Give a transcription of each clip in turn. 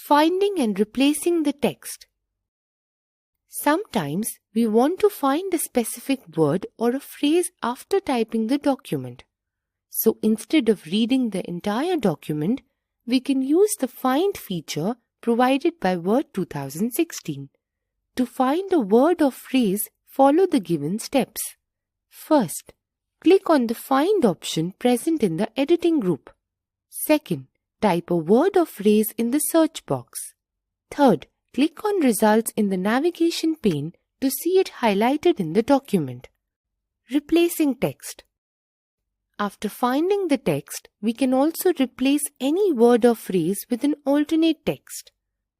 Finding and replacing the text. Sometimes we want to find a specific word or a phrase after typing the document. So instead of reading the entire document, we can use the Find feature provided by Word 2016. To find a word or phrase, follow the given steps. First, click on the Find option present in the editing group. Second, type a word or phrase in the search box. Third, click on Results in the navigation pane to see it highlighted in the document. Replacing text. After finding the text, we can also replace any word or phrase with an alternate text.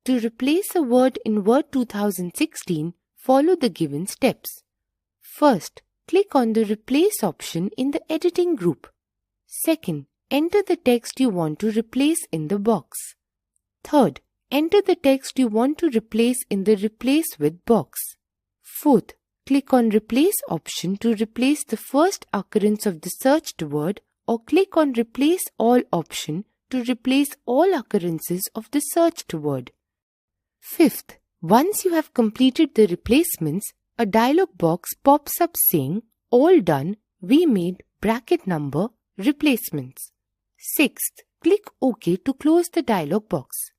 To replace a word in Word 2016, follow the given steps. First, click on the Replace option in the editing group. Second, enter the text you want to replace in the box. Third, enter the text you want to replace in the Replace with box. Fourth, click on Replace option to replace the first occurrence of the searched word, or click on Replace All option to replace all occurrences of the searched word. Fifth, once you have completed the replacements, a dialog box pops up saying, All done, we made bracket number replacements. Sixth, click OK to close the dialog box.